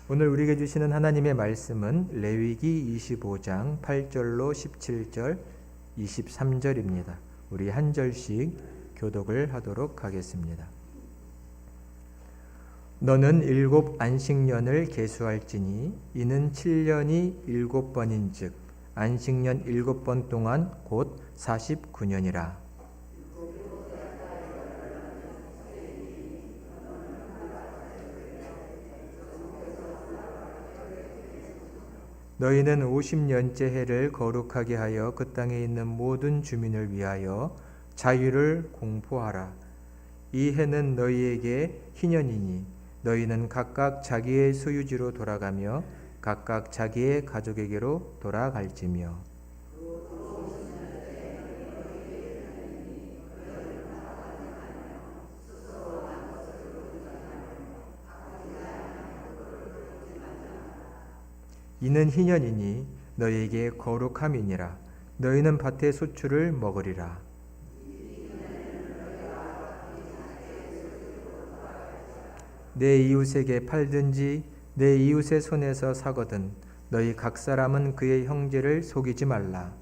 오늘 우리에게 주시는 하나님의 말씀은 레위기 25장 8절로 17절, 23절입니다. 우리 한 절씩 교독을 하도록 하겠습니다. 너는 7 안식년을 계수할지니 이는 7년이 7번인즉 안식년 7번 동안 곧 49년이라. 너희는 50년째 해를 거룩하게 하여 그 땅에 있는 모든 주민을 위하여 자유를 공포하라. 이 해는 너희에게 희년이니 너희는 각각 자기의 소유지로 돌아가며 각각 자기의 가족에게로 돌아갈지며. 이는 희년이니 너희에게 거룩함이니라. 너희는 밭의 소출을 먹으리라. 내 이웃에게 팔든지 내 이웃의 손에서 사거든 너희 각 사람은 그의 형제를 속이지 말라.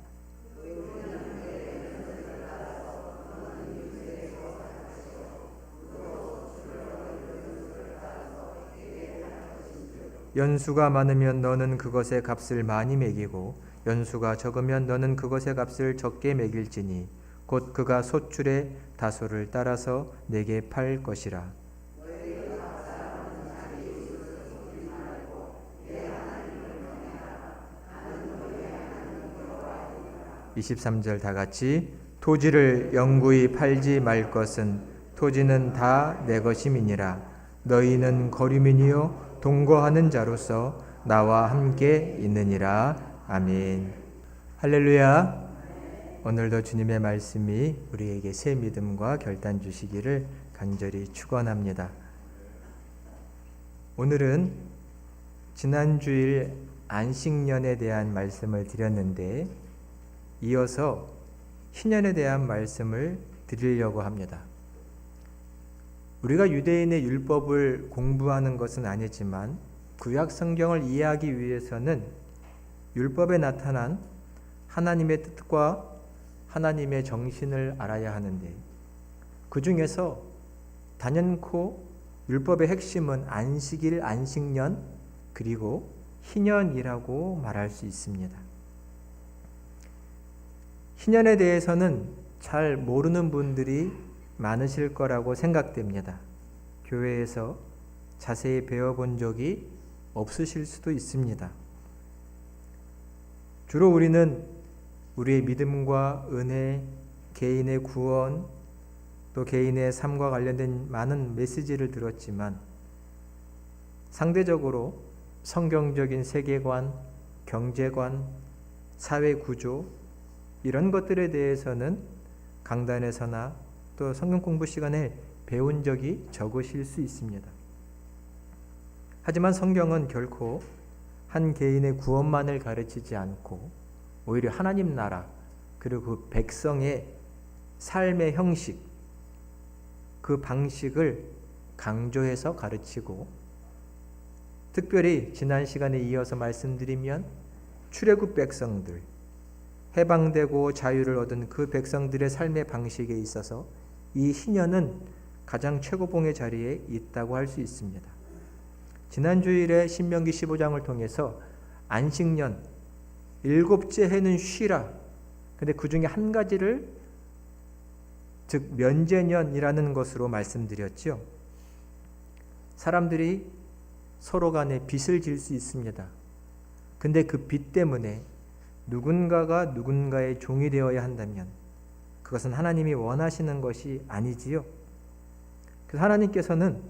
연수가 많으면 너는 그것의 값을 많이 매기고 연수가 적으면 너는 그것의 값을 적게 매길지니 곧 그가 소출의 다소를 따라서 내게 팔 것이라. 23절 다 같이. 토지를 영구히 팔지 말 것은 토지는 다 내 것임이니라. 너희는 거류민이요 동거하는 자로서 나와 함께 있느니라. 아멘. 할렐루야. 오늘도 주님의 말씀이 우리에게 새 믿음과 결단 주시기를 간절히 축원합니다. 오늘은 지난 주일 안식년에 대한 말씀을 드렸는데 이어서 희년에 대한 말씀을 드리려고 합니다. 우리가 유대인의 율법을 공부하는 것은 아니지만 구약 성경을 이해하기 위해서는 율법에 나타난 하나님의 뜻과 하나님의 정신을 알아야 하는데 그 중에서 단연코 율법의 핵심은 안식일, 안식년 그리고 희년이라고 말할 수 있습니다. 희년에 대해서는 잘 모르는 분들이 많으실 거라고 생각됩니다. 교회에서 자세히 배워본 적이 없으실 수도 있습니다. 주로 우리는 우리의 믿음과 은혜, 개인의 구원, 또 개인의 삶과 관련된 많은 메시지를 들었지만 상대적으로 성경적인 세계관, 경제관, 사회 구조 이런 것들에 대해서는 강단에서나 또 성경 공부 시간에 배운 적이 적으실 수 있습니다. 하지만 성경은 결코 한 개인의 구원만을 가르치지 않고 오히려 하나님 나라 그리고 그 백성의 삶의 형식, 그 방식을 강조해서 가르치고 특별히 지난 시간에 이어서 말씀드리면 출애굽 백성들, 해방되고 자유를 얻은 그 백성들의 삶의 방식에 있어서 이 희년은 가장 최고봉의 자리에 있다고 할 수 있습니다. 지난 주일에 신명기 15장을 통해서 안식년, 7째 해는 쉬라. 근데 그 중에 한 가지를 즉 면제년이라는 것으로 말씀드렸죠. 사람들이 서로 간에 빚을 질 수 있습니다. 근데 그 빚 때문에 누군가가 누군가의 종이 되어야 한다면 그것은 하나님이 원하시는 것이 아니지요. 그래서 하나님께서는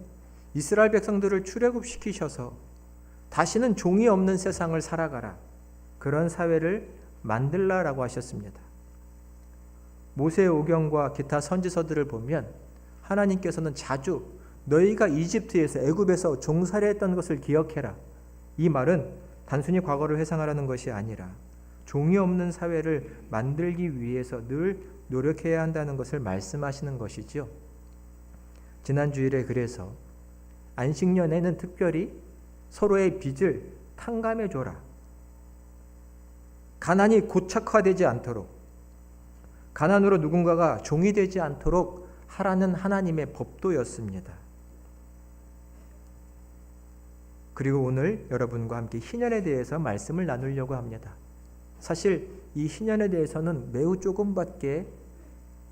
이스라엘 백성들을 출애굽시키셔서 다시는 종이 없는 세상을 살아가라. 그런 사회를 만들라라고 하셨습니다. 모세의 오경과 기타 선지서들을 보면 하나님께서는 자주 너희가 이집트에서 애굽에서 종살이했던 것을 기억해라. 이 말은 단순히 과거를 회상하라는 것이 아니라 종이 없는 사회를 만들기 위해서 늘 노력해야 한다는 것을 말씀하시는 것이죠. 지난 주일에 그래서 안식년에는 특별히 서로의 빚을 탕감해 줘라. 가난이 고착화되지 않도록, 가난으로 누군가가 종이 되지 않도록 하라는 하나님의 법도였습니다. 그리고 오늘 여러분과 함께 희년에 대해서 말씀을 나누려고 합니다. 사실 이 희년에 대해서는 매우 조금밖에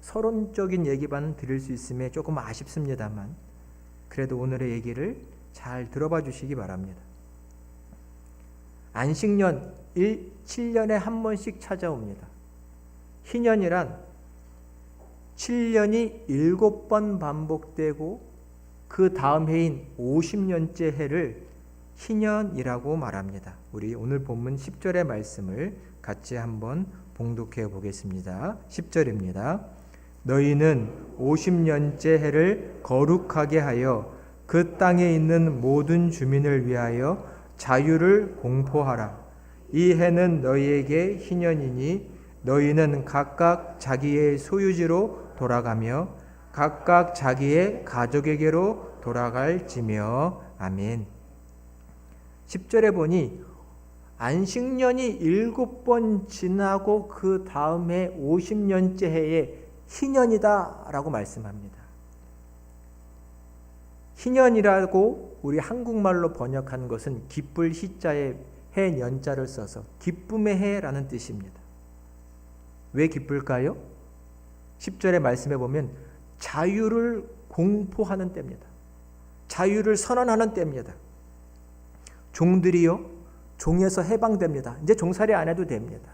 서론적인 얘기만 드릴 수 있음에 조금 아쉽습니다만, 그래도 오늘의 얘기를 잘 들어봐 주시기 바랍니다. 안식년 7년에 한 번씩 찾아옵니다. 희년이란 7년이 7번 반복되고 그 다음 해인 50년째 해를 희년이라고 말합니다. 우리 오늘 본문 10절의 말씀을 같이 한번 봉독해 보겠습니다. 10절입니다. 너희는 50년째 해를 거룩하게 하여 그 땅에 있는 모든 주민을 위하여 자유를 공포하라. 이 해는 너희에게 희년이니 너희는 각각 자기의 소유지로 돌아가며 각각 자기의 가족에게로 돌아갈지며. 아멘. 10절에 보니 안식년이 7번 지나고 그 다음에 50년째 해에 희년이다 라고 말씀합니다. 희년이라고 우리 한국말로 번역한 것은 기쁠 희자에 해년자를 써서 기쁨의 해라는 뜻입니다. 왜 기쁠까요? 10절의 말씀에 보면 자유를 공포하는 때입니다. 자유를 선언하는 때입니다. 종들이요, 종에서 해방됩니다. 이제 종살이 안 해도 됩니다.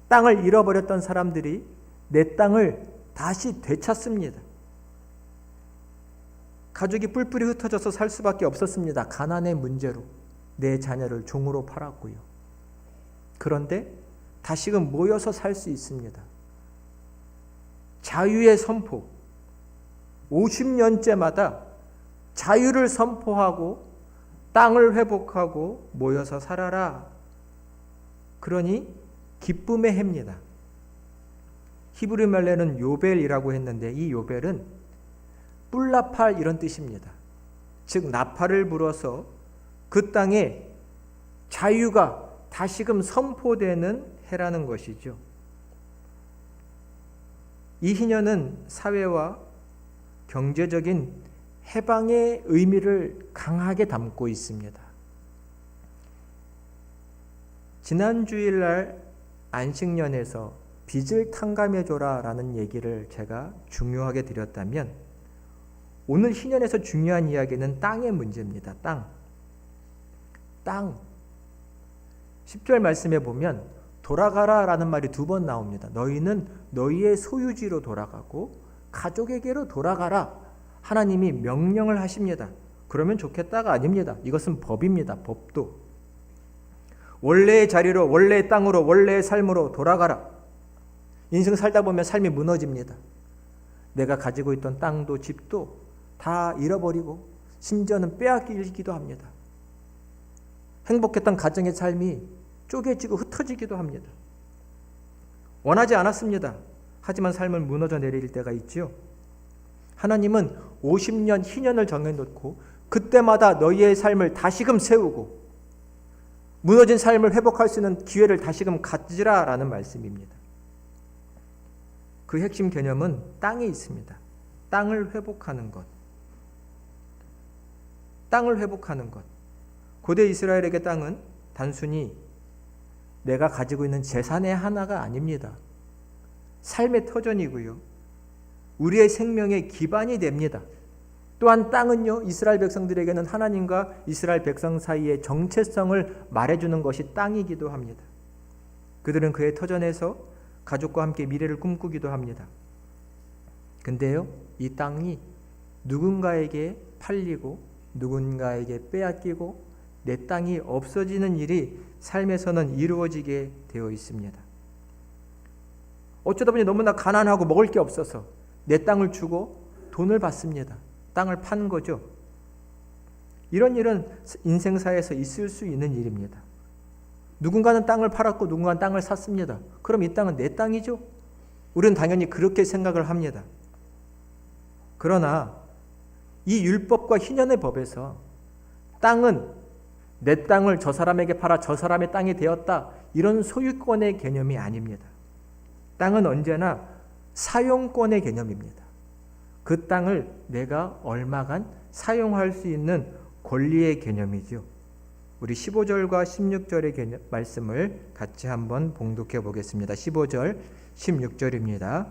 땅을 잃어버렸던 사람들이 내 땅을 다시 되찾습니다. 가족이 뿔뿔이 흩어져서 살 수밖에 없었습니다. 가난의 문제로 내 자녀를 종으로 팔았고요. 그런데 다시금 모여서 살 수 있습니다. 자유의 선포, 50년째마다 자유를 선포하고 땅을 회복하고 모여서 살아라. 그러니 기쁨의 해입니다. 히브리 말로는 요벨이라고 했는데 이 요벨은 뿔나팔 이런 뜻입니다. 즉 나팔을 불어서 그 땅에 자유가 다시금 선포되는 해라는 것이죠. 이 희년은 사회와 경제적인 해방의 의미를 강하게 담고 있습니다. 지난 주일날 안식년에서 빚을 탕감해줘라 라는 얘기를 제가 중요하게 드렸다면, 오늘 희년에서 중요한 이야기는 땅의 문제입니다. 땅. 10절 말씀에 보면 돌아가라 라는 말이 2번 나옵니다. 너희는 너희의 소유지로 돌아가고 가족에게로 돌아가라. 하나님이 명령을 하십니다. 그러면 좋겠다가 아닙니다. 이것은 법입니다. 법도. 원래의 자리로, 원래의 땅으로, 원래의 삶으로 돌아가라. 인생 살다 보면 삶이 무너집니다. 내가 가지고 있던 땅도 집도 다 잃어버리고 심지어는 빼앗기기도 합니다. 행복했던 가정의 삶이 쪼개지고 흩어지기도 합니다. 원하지 않았습니다. 하지만 삶을 무너져 내릴 때가 있죠. 하나님은 50년 희년을 정해놓고 그때마다 너희의 삶을 다시금 세우고 무너진 삶을 회복할 수 있는 기회를 다시금 가지라 라는 말씀입니다. 그 핵심 개념은 땅에 있습니다. 땅을 회복하는 것. 땅을 회복하는 것. 고대 이스라엘에게 땅은 단순히 내가 가지고 있는 재산의 하나가 아닙니다. 삶의 터전이고요. 우리의 생명의 기반이 됩니다. 또한 땅은요, 이스라엘 백성들에게는 하나님과 이스라엘 백성 사이의 정체성을 말해주는 것이 땅이기도 합니다. 그들은 그의 터전에서 가족과 함께 미래를 꿈꾸기도 합니다. 근데요, 이 땅이 누군가에게 팔리고 누군가에게 빼앗기고 내 땅이 없어지는 일이 삶에서는 이루어지게 되어 있습니다. 어쩌다 보니 너무나 가난하고 먹을 게 없어서 내 땅을 주고 돈을 받습니다. 땅을 판 거죠. 이런 일은 인생사에서 있을 수 있는 일입니다. 누군가는 땅을 팔았고 누군가는 땅을 샀습니다. 그럼 이 땅은 내 땅이죠? 우리는 당연히 그렇게 생각을 합니다. 그러나 이 율법과 희년의 법에서 땅은 내 땅을 저 사람에게 팔아 저 사람의 땅이 되었다, 이런 소유권의 개념이 아닙니다. 땅은 언제나 사용권의 개념입니다. 그 땅을 내가 얼마간 사용할 수 있는 권리의 개념이죠. 우리 15절과 16절의 말씀을 같이 한번 봉독해 보겠습니다. 15절, 16절입니다.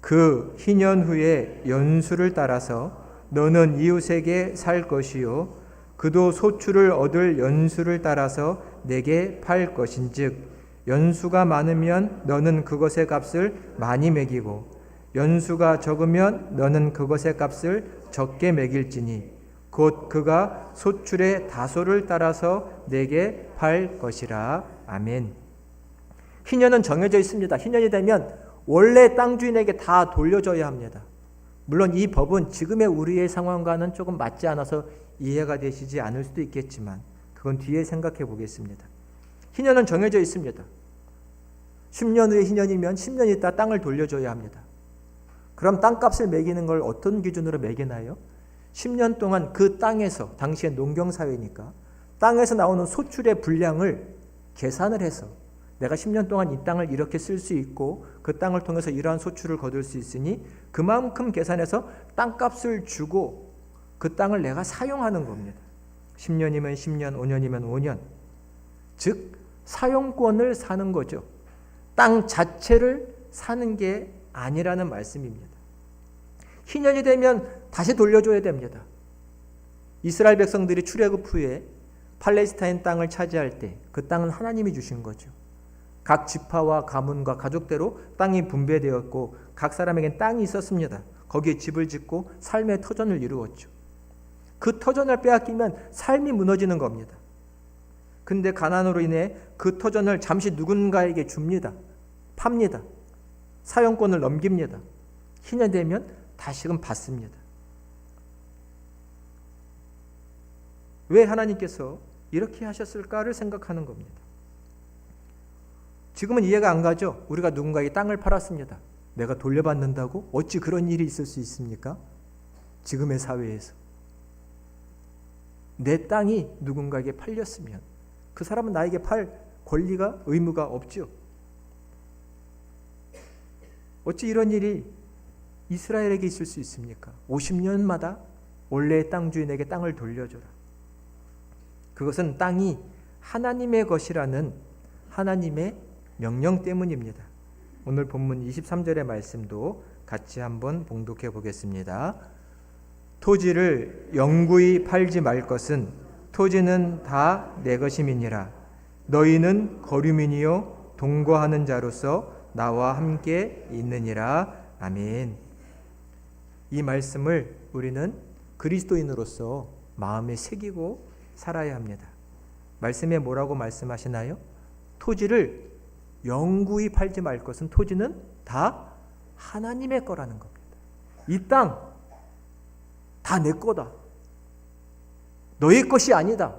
그 희년 후에 연수를 따라서 너는 이웃에게 살 것이요 그도 소출을 얻을 연수를 따라서 내게 팔 것인즉 연수가 많으면 너는 그것의 값을 많이 매기고 연수가 적으면 너는 그것의 값을 적게 매길지니 곧 그가 소출의 다소를 따라서 내게 팔 것이라. 아멘. 희년은 정해져 있습니다. 희년이 되면 원래 땅 주인에게 다 돌려줘야 합니다. 물론 이 법은 지금의 우리의 상황과는 조금 맞지 않아서 이해가 되시지 않을 수도 있겠지만 그건 뒤에 생각해 보겠습니다. 희년은 정해져 있습니다. 10년 후에 희년이면 10년 있다 땅을 돌려줘야 합니다. 그럼 땅값을 매기는 걸 어떤 기준으로 매기나요? 10년 동안 그 땅에서, 당시엔 농경사회니까 땅에서 나오는 소출의 분량을 계산을 해서 내가 10년 동안 이 땅을 이렇게 쓸 수 있고 그 땅을 통해서 이러한 소출을 거둘 수 있으니 그만큼 계산해서 땅값을 주고 그 땅을 내가 사용하는 겁니다. 10년이면 10년, 5년이면 5년. 즉 사용권을 사는 거죠. 땅 자체를 사는 게 아니라는 말씀입니다. 희년이 되면 다시 돌려줘야 됩니다. 이스라엘 백성들이 출애굽 후에 팔레스타인 땅을 차지할 때 그 땅은 하나님이 주신 거죠. 각 지파와 가문과 가족대로 땅이 분배되었고 각 사람에겐 땅이 있었습니다. 거기에 집을 짓고 삶의 터전을 이루었죠. 그 터전을 빼앗기면 삶이 무너지는 겁니다. 근데 가난으로 인해 그 터전을 잠시 누군가에게 줍니다. 팝니다. 사용권을 넘깁니다. 희년 되면 다시금 받습니다. 왜 하나님께서 이렇게 하셨을까를 생각하는 겁니다. 지금은 이해가 안 가죠. 우리가 누군가에게 땅을 팔았습니다. 내가 돌려받는다고? 어찌 그런 일이 있을 수 있습니까? 지금의 사회에서. 내 땅이 누군가에게 팔렸으면 그 사람은 나에게 팔 권리가, 의무가 없죠. 어찌 이런 일이 이스라엘에게 있을 수 있습니까? 50년마다 원래의 땅 주인에게 땅을 돌려줘라. 그것은 땅이 하나님의 것이라는 하나님의 명령 때문입니다. 오늘 본문 23절의 말씀도 같이 한번 봉독해 보겠습니다. 토지를 영구히 팔지 말 것은 토지는 다 내 것임이니라. 너희는 거류민이요 동거하는 자로서 나와 함께 있느니라. 아멘. 이 말씀을 우리는 그리스도인으로서 마음에 새기고 살아야 합니다. 말씀에 뭐라고 말씀하시나요? 토지를 영구히 팔지 말 것은 토지는 다 하나님의 거라는 겁니다. 이 땅 다 내 거다. 너희 것이 아니다.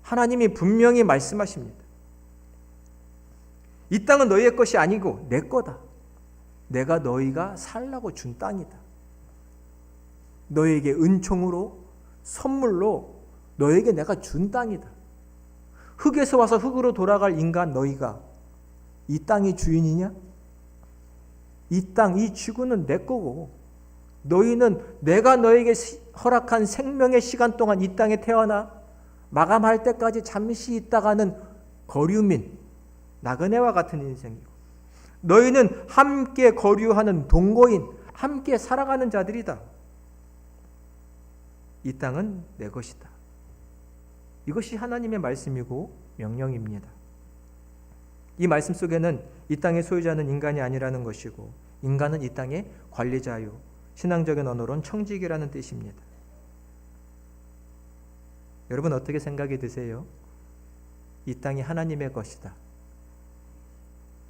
하나님이 분명히 말씀하십니다. 이 땅은 너희의 것이 아니고 내 거다. 내가 너희가 살라고 준 땅이다. 너희에게 은총으로, 선물로 너희에게 내가 준 땅이다. 흙에서 와서 흙으로 돌아갈 인간 너희가 이 땅의 주인이냐? 이 땅, 이 지구는 내 거고 너희는 내가 너에게 허락한 생명의 시간 동안 이 땅에 태어나 마감할 때까지 잠시 있다가는 거류민, 나그네와 같은 인생이고 너희는 함께 거류하는 동거인, 함께 살아가는 자들이다. 이 땅은 내 것이다. 이것이 하나님의 말씀이고 명령입니다. 이 말씀 속에는 이 땅의 소유자는 인간이 아니라는 것이고 인간은 이 땅의 관리자요, 신앙적인 언어로는 청직이라는 뜻입니다. 여러분 어떻게 생각이 드세요? 이 땅이 하나님의 것이다.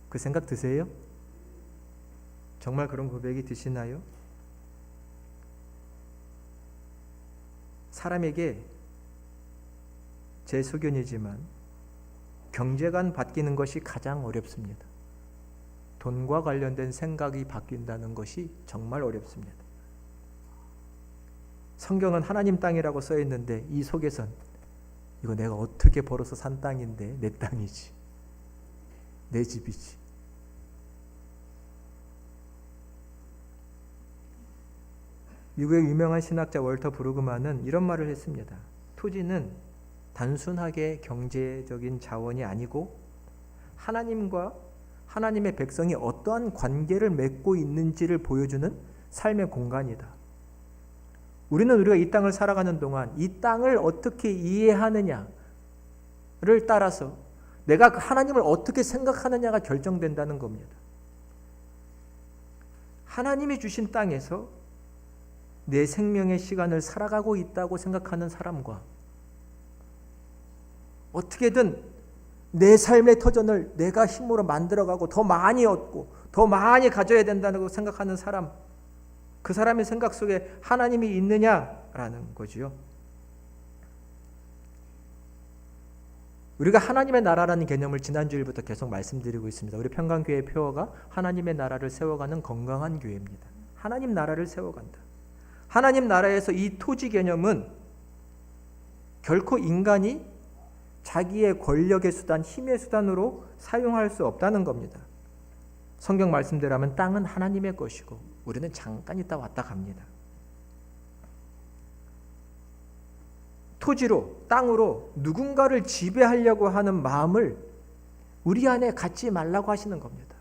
그 생각 드세요? 정말 그런 고백이 드시나요? 사람에게 제 소견이지만 경제관 바뀌는 것이 가장 어렵습니다. 돈과 관련된 생각이 바뀐다는 것이 정말 어렵습니다. 성경은 하나님 땅이라고 써 있는데 이 속에선 이거 내가 어떻게 벌어서 산 땅인데 내 땅이지, 내 집이지. 미국의 유명한 신학자 월터 브루그만은 이런 말을 했습니다. 토지는 단순하게 경제적인 자원이 아니고 하나님과 하나님의 백성이 어떠한 관계를 맺고 있는지를 보여주는 삶의 공간이다. 우리는 우리가 이 땅을 살아가는 동안 이 땅을 어떻게 이해하느냐를 따라서 내가 하나님을 어떻게 생각하느냐가 결정된다는 겁니다. 하나님이 주신 땅에서 내 생명의 시간을 살아가고 있다고 생각하는 사람과 어떻게든 내 삶의 터전을 내가 힘으로 만들어가고 더 많이 얻고 더 많이 가져야 된다고 생각하는 사람, 그 사람의 생각 속에 하나님이 있느냐라는 거지요. 우리가 하나님의 나라라는 개념을 지난주일부터 계속 말씀드리고 있습니다. 우리 평강교회 표어가 하나님의 나라를 세워가는 건강한 교회입니다. 하나님 나라를 세워간다. 하나님 나라에서 이 토지 개념은 결코 인간이 자기의 권력의 수단, 힘의 수단으로 사용할 수 없다는 겁니다. 성경 말씀대로라면 땅은 하나님의 것이고 우리는 잠깐 있다 왔다 갑니다. 토지로, 땅으로 누군가를 지배하려고 하는 마음을 우리 안에 갖지 말라고 하시는 겁니다.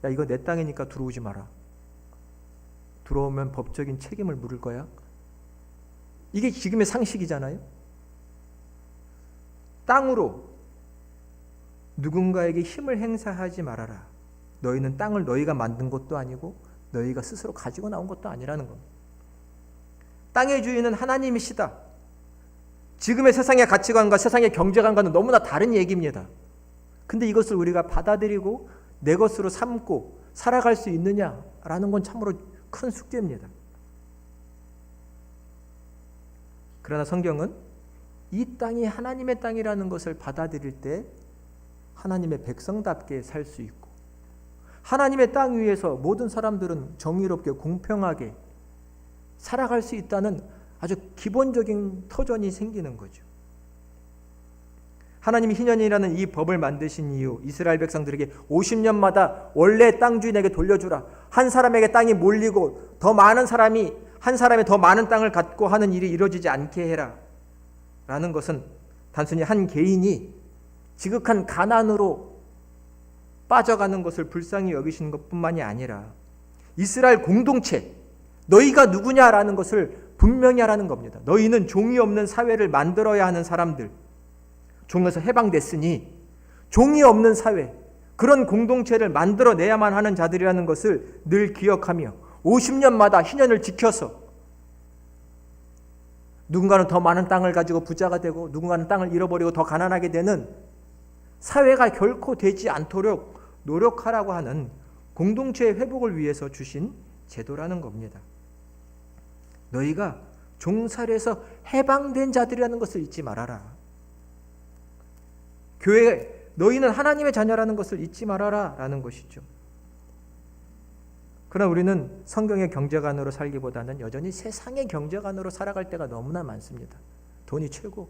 야, 이거 내 땅이니까 들어오지 마라. 들어오면 법적인 책임을 물을 거야. 이게 지금의 상식이잖아요. 땅으로 누군가에게 힘을 행사하지 말아라. 너희는 땅을 너희가 만든 것도 아니고 너희가 스스로 가지고 나온 것도 아니라는 겁니다. 땅의 주인은 하나님이시다. 지금의 세상의 가치관과 세상의 경제관과는 너무나 다른 얘기입니다. 근데 이것을 우리가 받아들이고 내 것으로 삼고 살아갈 수 있느냐라는 건 참으로 큰 숙제입니다. 그러나 성경은 이 땅이 하나님의 땅이라는 것을 받아들일 때 하나님의 백성답게 살 수 있고 하나님의 땅 위에서 모든 사람들은 정의롭게 공평하게 살아갈 수 있다는 아주 기본적인 터전이 생기는 거죠. 하나님이 희년이라는 이 법을 만드신 이유, 이스라엘 백성들에게 50년마다 원래 땅 주인에게 돌려주라. 한 사람에게 땅이 몰리고 더 많은 사람이 한 사람의 더 많은 땅을 갖고 하는 일이 이루어지지 않게 해라. 라는 것은 단순히 한 개인이 지극한 가난으로 빠져가는 것을 불쌍히 여기시는 것뿐만이 아니라 이스라엘 공동체, 너희가 누구냐라는 것을 분명히 하라는 겁니다. 너희는 종이 없는 사회를 만들어야 하는 사람들, 종에서 해방됐으니 종이 없는 사회, 그런 공동체를 만들어내야만 하는 자들이라는 것을 늘 기억하며 50년마다 희년을 지켜서 누군가는 더 많은 땅을 가지고 부자가 되고 누군가는 땅을 잃어버리고 더 가난하게 되는 사회가 결코 되지 않도록 노력하라고 하는 공동체의 회복을 위해서 주신 제도라는 겁니다. 너희가 종살이에서 해방된 자들이라는 것을 잊지 말아라. 교회, 너희는 하나님의 자녀라는 것을 잊지 말아라 라는 것이죠. 그러나 우리는 성경의 경제관으로 살기보다는 여전히 세상의 경제관으로 살아갈 때가 너무나 많습니다. 돈이 최고.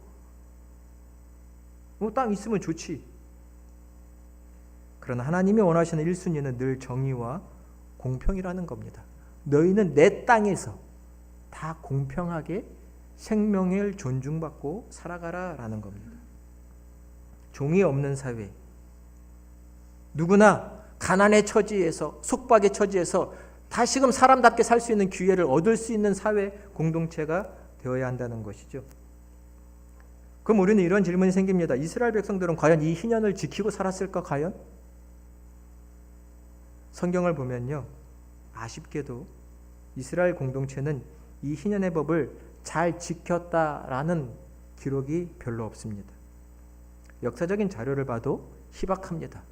땅 있으면 좋지. 그러나 하나님이 원하시는 1순위는 늘 정의와 공평이라는 겁니다. 너희는 내 땅에서 다 공평하게 생명을 존중받고 살아가라 라는 겁니다. 종이 없는 사회, 누구나 가난의 처지에서, 속박의 처지에서 다시금 사람답게 살 수 있는 기회를 얻을 수 있는 사회 공동체가 되어야 한다는 것이죠. 그럼 우리는 이런 질문이 생깁니다. 이스라엘 백성들은 과연 이 희년을 지키고 살았을까? 과연? 성경을 보면요, 아쉽게도 이스라엘 공동체는 이 희년의 법을 잘 지켰다라는 기록이 별로 없습니다. 역사적인 자료를 봐도 희박합니다.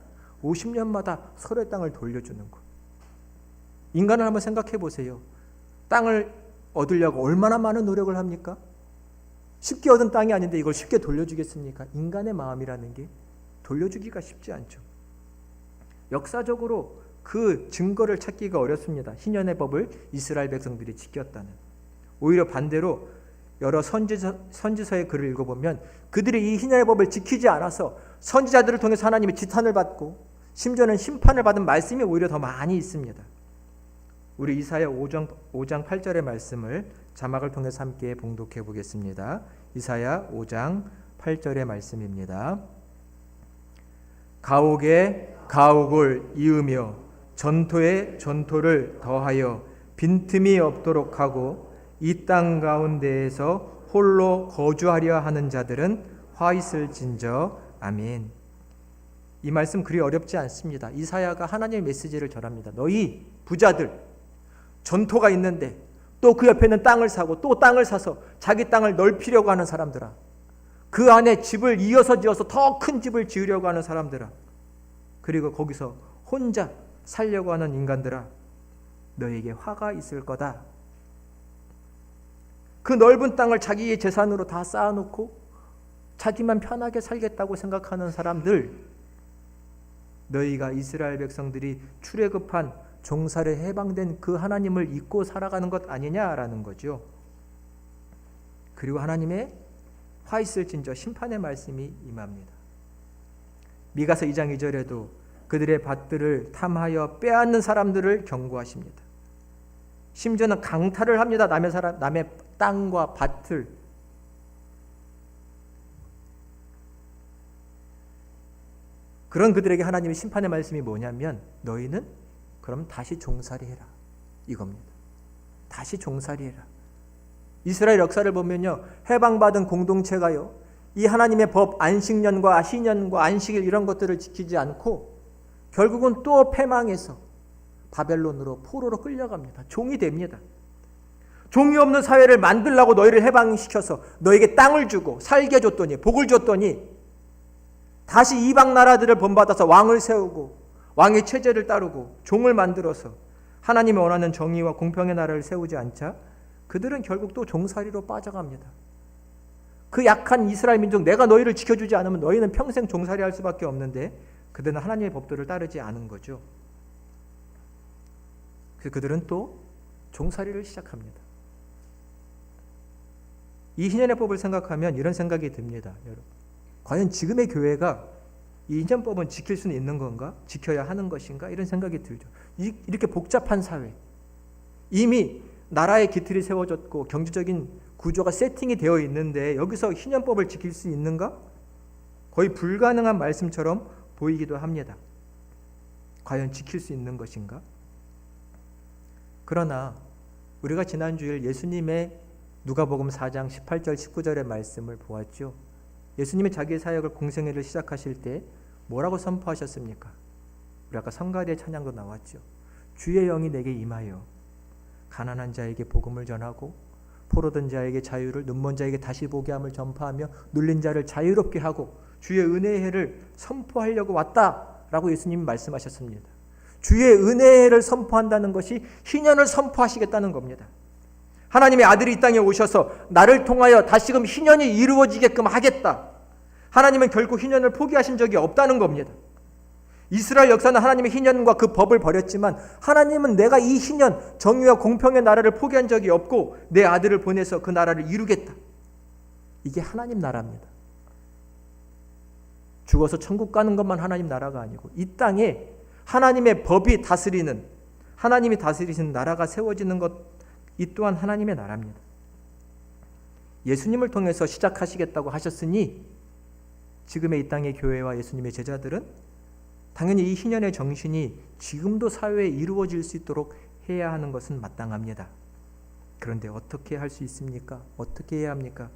50년마다 서로의 땅을 돌려주는 것. 인간을 한번 생각해 보세요. 땅을 얻으려고 얼마나 많은 노력을 합니까? 쉽게 얻은 땅이 아닌데 이걸 쉽게 돌려주겠습니까? 인간의 마음이라는 게 돌려주기가 쉽지 않죠. 역사적으로 그 증거를 찾기가 어렵습니다. 희년의 법을 이스라엘 백성들이 지켰다는. 오히려 반대로 여러 선지서의 글을 읽어보면 그들이 이 희년의 법을 지키지 않아서 선지자들을 통해서 하나님의 지탄을 받고 심지어는 심판을 받은 말씀이 오히려 더 많이 있습니다. 우리 이사야 5장 8절의 말씀을 자막을 통해서 함께 봉독해 보겠습니다. 이사야 5장 8절의 말씀입니다. 가옥에 가옥을 이으며 전토에 전토를 더하여 빈틈이 없도록 하고 이 땅 가운데에서 홀로 거주하려 하는 자들은 화 있을진저. 아멘. 이 말씀 그리 어렵지 않습니다. 이사야가 하나님의 메시지를 전합니다. 너희 부자들, 전토가 있는데 또 그 옆에는 땅을 사고 또 땅을 사서 자기 땅을 넓히려고 하는 사람들아, 그 안에 집을 이어서 지어서 더 큰 집을 지으려고 하는 사람들아, 그리고 거기서 혼자 살려고 하는 인간들아, 너에게 화가 있을 거다. 그 넓은 땅을 자기의 재산으로 다 쌓아놓고 자기만 편하게 살겠다고 생각하는 사람들, 너희가 이스라엘 백성들이 출애굽한 종살에 해방된 그 하나님을 잊고 살아가는 것 아니냐라는 거죠. 그리고 하나님의 화 있을진저 심판의 말씀이 임합니다. 미가서 2장 2절에도 그들의 밭들을 탐하여 빼앗는 사람들을 경고하십니다. 심지어는 강탈을 합니다. 남의 땅과 밭을. 그런 그들에게 하나님의 심판의 말씀이 뭐냐면 너희는 그럼 다시 종살이 해라, 이겁니다. 다시 종살이 해라. 이스라엘 역사를 보면요, 해방받은 공동체가요, 이 하나님의 법, 안식년과 희년과 안식일 이런 것들을 지키지 않고 결국은 또 패망해서 바벨론으로 포로로 끌려갑니다. 종이 됩니다. 종이 없는 사회를 만들라고 너희를 해방시켜서 너에게 땅을 주고 살게 줬더니, 복을 줬더니 다시 이방 나라들을 본받아서 왕을 세우고 왕의 체제를 따르고 종을 만들어서 하나님이 원하는 정의와 공평의 나라를 세우지 않자 그들은 결국 또 종살이로 빠져갑니다. 그 약한 이스라엘 민족, 내가 너희를 지켜주지 않으면 너희는 평생 종살이 할 수밖에 없는데 그들은 하나님의 법들을 따르지 않은 거죠. 그래서 그들은 또 종살이를 시작합니다. 이 희년의 법을 생각하면 이런 생각이 듭니다. 여러분, 과연 지금의 교회가 이 희년법은 지킬 수는 있는 건가? 지켜야 하는 것인가? 이런 생각이 들죠. 이렇게 복잡한 사회, 이미 나라의 기틀이 세워졌고 경제적인 구조가 세팅이 되어 있는데 여기서 희년법을 지킬 수 있는가? 거의 불가능한 말씀처럼 보이기도 합니다. 과연 지킬 수 있는 것인가? 그러나 우리가 지난 주일 예수님의 누가복음 4장 18절 19절의 말씀을 보았죠. 예수님이 자기의 사역을 공생애를 시작하실 때 뭐라고 선포하셨습니까? 우리 아까 성가대의 찬양도 나왔죠. 주의 영이 내게 임하여 가난한 자에게 복음을 전하고 포로된 자에게 자유를, 눈먼 자에게 다시 보게 함을 전파하며 눌린 자를 자유롭게 하고 주의 은혜의 해를 선포하려고 왔다라고 예수님이 말씀하셨습니다. 주의 은혜의 해를 선포한다는 것이 희년을 선포하시겠다는 겁니다. 하나님의 아들이 이 땅에 오셔서 나를 통하여 다시금 희년이 이루어지게끔 하겠다. 하나님은 결코 희년을 포기하신 적이 없다는 겁니다. 이스라엘 역사는 하나님의 희년과 그 법을 버렸지만 하나님은 내가 이 희년, 정의와 공평의 나라를 포기한 적이 없고 내 아들을 보내서 그 나라를 이루겠다. 이게 하나님 나라입니다. 죽어서 천국 가는 것만 하나님 나라가 아니고 이 땅에 하나님의 법이 다스리는, 하나님이 다스리시는 나라가 세워지는 것, 이 또한 하나님의 나라입니다. 예수님을 통해서 시작하시겠다고 하셨으니 지금의 이 땅의 교회와 예수님의 제자들은 당연히 이 희년의 정신이 지금도 사회에 이루어질 수 있도록 해야 하는 것은 마땅합니다. 그런데 어떻게 할 수 있습니까? 어떻게 해야 합니까?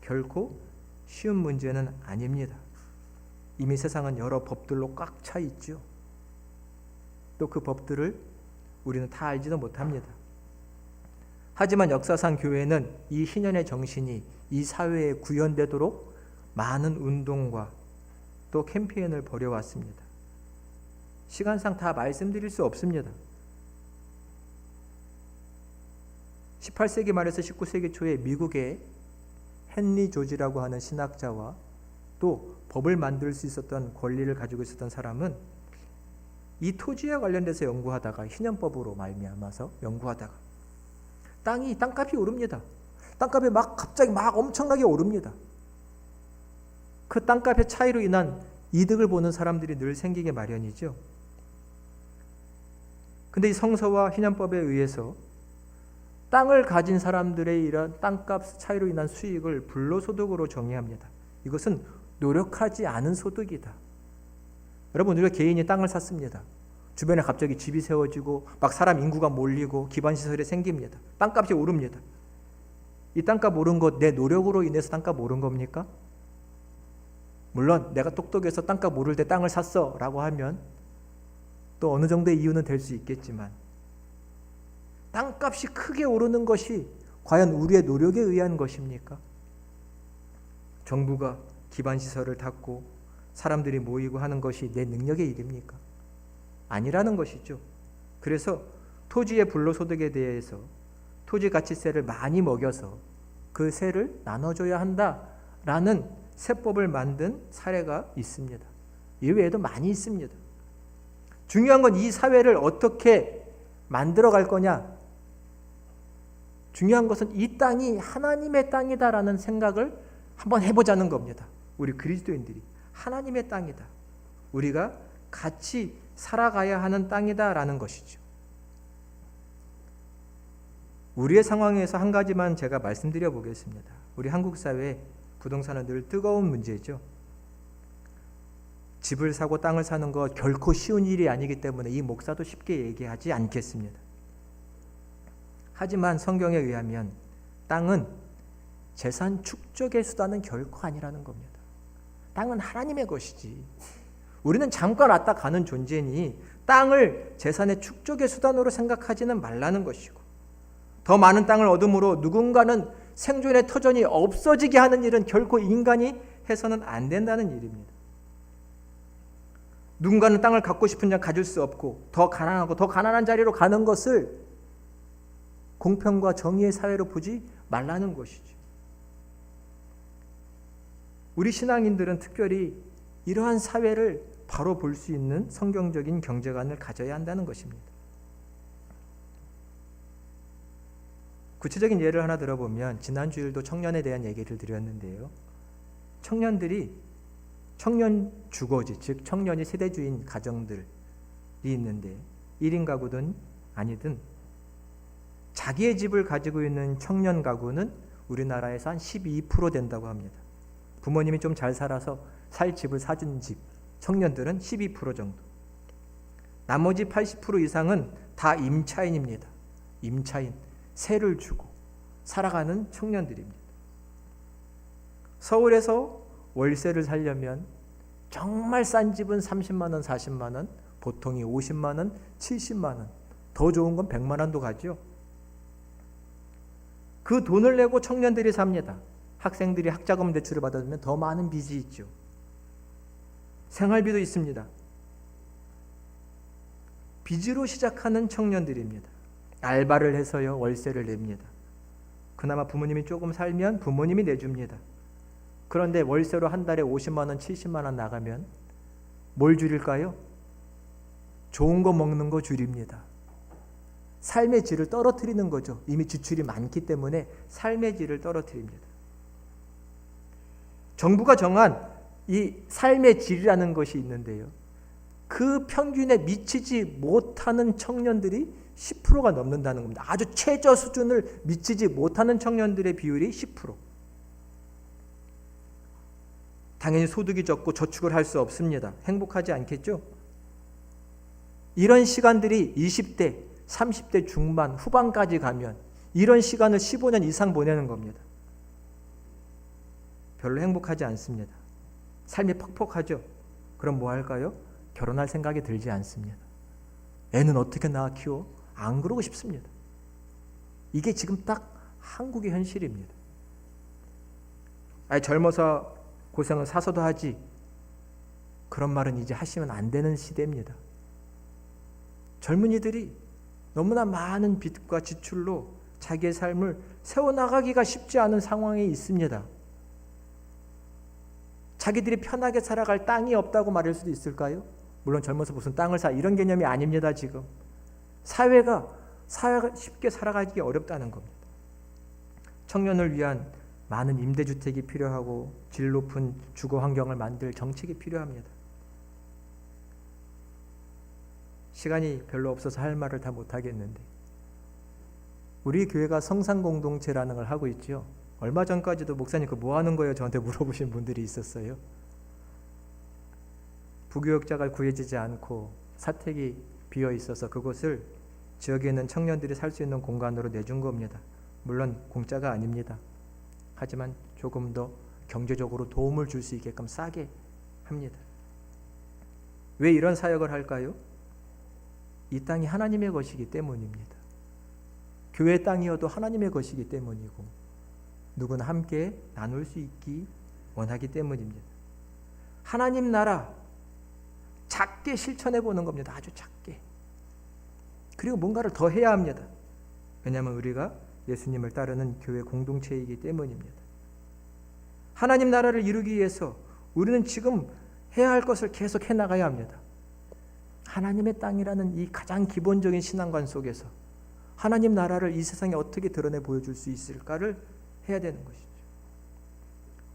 결코 쉬운 문제는 아닙니다. 이미 세상은 여러 법들로 꽉 차 있죠. 또 그 법들을 우리는 다 알지도 못합니다. 하지만 역사상 교회는 이 희년의 정신이 이 사회에 구현되도록 많은 운동과 또 캠페인을 벌여왔습니다. 시간상 다 말씀드릴 수 없습니다. 18세기 말에서 19세기 초에 미국의 헨리 조지라고 하는 신학자와 또 법을 만들 수 있었던 권리를 가지고 있었던 사람은 이 토지에 관련돼서 연구하다가 희년법으로 말미암아서 연구하다가 땅값이 오릅니다. 땅값이 갑자기 엄청나게 오릅니다. 그 땅값의 차이로 인한 이득을 보는 사람들이 늘 생기게 마련이죠. 근데 이 성서와 희년법에 의해서 땅을 가진 사람들의 이런 땅값 차이로 인한 수익을 불로소득으로 정의합니다. 이것은 노력하지 않은 소득이다. 여러분, 우리가 개인이 땅을 샀습니다. 주변에 갑자기 집이 세워지고 사람 인구가 몰리고 기반시설이 생깁니다. 땅값이 오릅니다. 이 땅값 오른 것 내 노력으로 인해서 땅값 오른 겁니까? 물론 내가 똑똑해서 땅값 오를 때 땅을 샀어 라고 하면 또 어느 정도의 이유는 될 수 있겠지만, 땅값이 크게 오르는 것이 과연 우리의 노력에 의한 것입니까? 정부가 기반시설을 닫고 사람들이 모이고 하는 것이 내 능력의 일입니까? 아니라는 것이죠. 그래서 토지의 불로소득에 대해서 토지가치세를 많이 먹여서 그 세를 나눠줘야 한다라는 세법을 만든 사례가 있습니다. 이외에도 많이 있습니다. 중요한 건 이 사회를 어떻게 만들어갈 거냐. 중요한 것은 이 땅이 하나님의 땅이다라는 생각을 한번 해보자는 겁니다. 우리 그리스도인들이 하나님의 땅이다. 우리가 같이 살아가야 하는 땅이다라는 것이죠. 우리의 상황에서 한 가지만 제가 말씀드려 보겠습니다. 우리 한국 사회 부동산은 늘 뜨거운 문제죠. 집을 사고 땅을 사는 것 결코 쉬운 일이 아니기 때문에 이 목사도 쉽게 얘기하지 않겠습니다. 하지만 성경에 의하면 땅은 재산 축적의 수단은 결코 아니라는 겁니다. 땅은 하나님의 것이지. 우리는 잠깐 왔다 가는 존재니 땅을 재산의 축적의 수단으로 생각하지는 말라는 것이고, 더 많은 땅을 얻음으로 누군가는 생존의 터전이 없어지게 하는 일은 결코 인간이 해서는 안 된다는 일입니다. 누군가는 땅을 갖고 싶은 자 가질 수 없고 더 가난하고 더 가난한 자리로 가는 것을 공평과 정의의 사회로 보지 말라는 것이죠. 우리 신앙인들은 특별히 이러한 사회를 바로 볼 수 있는 성경적인 경제관을 가져야 한다는 것입니다. 구체적인 예를 하나 들어보면, 지난 주일도 청년에 대한 얘기를 드렸는데요. 청년 주거지, 즉 청년이 세대주인 가정들이 있는데 1인 가구든 아니든 자기의 집을 가지고 있는 청년 가구는 우리나라에서 한 12% 된다고 합니다. 부모님이 좀 잘 살아서 살 집을 사준 집, 청년들은 12% 정도. 나머지 80% 이상은 다 임차인입니다. 임차인, 세를 주고 살아가는 청년들입니다. 서울에서 월세를 살려면 정말 싼 집은 30만 원, 40만 원, 보통이 50만 원, 70만 원, 더 좋은 건 100만 원도 가죠. 그 돈을 내고 청년들이 삽니다. 학생들이 학자금 대출을 받아주면 더 많은 빚이 있죠. 생활비도 있습니다. 빚으로 시작하는 청년들입니다. 알바를 해서요, 월세를 냅니다. 그나마 부모님이 조금 살면 부모님이 내줍니다. 그런데 월세로 한 달에 50만 원, 70만 원 나가면 뭘 줄일까요? 좋은 거 먹는 거 줄입니다. 삶의 질을 떨어뜨리는 거죠. 이미 지출이 많기 때문에 삶의 질을 떨어뜨립니다. 정부가 정한 이 삶의 질이라는 것이 있는데요. 그 평균에 미치지 못하는 청년들이 10%가 넘는다는 겁니다. 아주 최저 수준을 미치지 못하는 청년들의 비율이 10%. 당연히 소득이 적고 저축을 할 수 없습니다. 행복하지 않겠죠? 이런 시간들이 20대, 30대 중반, 후반까지 가면 이런 시간을 15년 이상 보내는 겁니다. 별로 행복하지 않습니다. 삶이 퍽퍽하죠? 그럼 뭐 할까요? 결혼할 생각이 들지 않습니다. 애는 어떻게 낳아 키워? 안 그러고 싶습니다. 이게 지금 딱 한국의 현실입니다. 젊어서 고생을 사서도 하지, 그런 말은 이제 하시면 안 되는 시대입니다. 젊은이들이 너무나 많은 빚과 지출로 자기의 삶을 세워나가기가 쉽지 않은 상황에 있습니다. 자기들이 편하게 살아갈 땅이 없다고 말할 수도 있을까요? 물론 젊어서 무슨 땅을 사, 이런 개념이 아닙니다. 지금 사회가 쉽게 살아가기 어렵다는 겁니다. 청년을 위한 많은 임대주택이 필요하고 질 높은 주거 환경을 만들 정책이 필요합니다. 시간이 별로 없어서 할 말을 다 못하겠는데 우리 교회가 성산공동체라는 걸 하고 있죠. 얼마 전까지도 목사님 그거 뭐 하는 거예요? 저한테 물어보신 분들이 있었어요. 부교역자가 구해지지 않고 사택이 비어 있어서 그곳을 지역에 있는 청년들이 살 수 있는 공간으로 내준 겁니다. 물론 공짜가 아닙니다. 하지만 조금 더 경제적으로 도움을 줄 수 있게끔 싸게 합니다. 왜 이런 사역을 할까요? 이 땅이 하나님의 것이기 때문입니다. 교회 땅이어도 하나님의 것이기 때문이고 누구나 함께 나눌 수 있기 원하기 때문입니다. 하나님 나라 작게 실천해 보는 겁니다. 아주 작게. 그리고 뭔가를 더 해야 합니다. 왜냐하면 우리가 예수님을 따르는 교회 공동체이기 때문입니다. 하나님 나라를 이루기 위해서 우리는 지금 해야 할 것을 계속 해나가야 합니다. 하나님의 땅이라는 이 가장 기본적인 신앙관 속에서 하나님 나라를 이 세상에 어떻게 드러내 보여줄 수 있을까를 해야 되는 것이죠.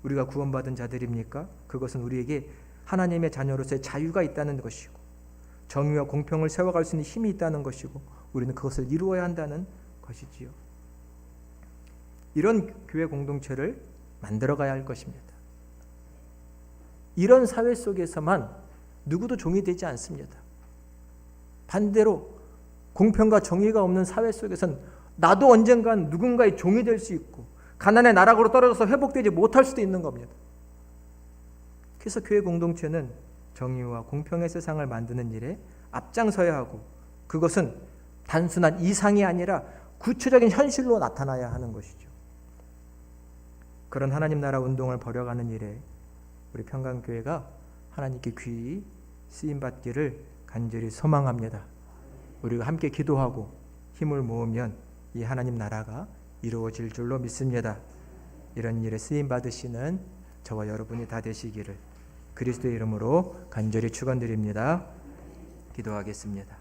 우리가 구원받은 자들입니까? 그것은 우리에게 하나님의 자녀로서의 자유가 있다는 것이고 정의와 공평을 세워갈 수 있는 힘이 있다는 것이고 우리는 그것을 이루어야 한다는 것이지요. 이런 교회 공동체를 만들어가야 할 것입니다. 이런 사회 속에서만 누구도 종이 되지 않습니다. 반대로 공평과 정의가 없는 사회 속에선 나도 언젠간 누군가의 종이 될 수 있고 가난의 나락으로 떨어져서 회복되지 못할 수도 있는 겁니다. 그래서 교회 공동체는 정의와 공평의 세상을 만드는 일에 앞장서야 하고 그것은 단순한 이상이 아니라 구체적인 현실로 나타나야 하는 것이죠. 그런 하나님 나라 운동을 벌여가는 일에 우리 평강교회가 하나님께 귀히 쓰임받기를 간절히 소망합니다. 우리가 함께 기도하고 힘을 모으면 이 하나님 나라가 이루어질 줄로 믿습니다. 이런 일에 쓰임받으시는 저와 여러분이 다 되시기를 그리스도의 이름으로 간절히 축원드립니다. 기도하겠습니다.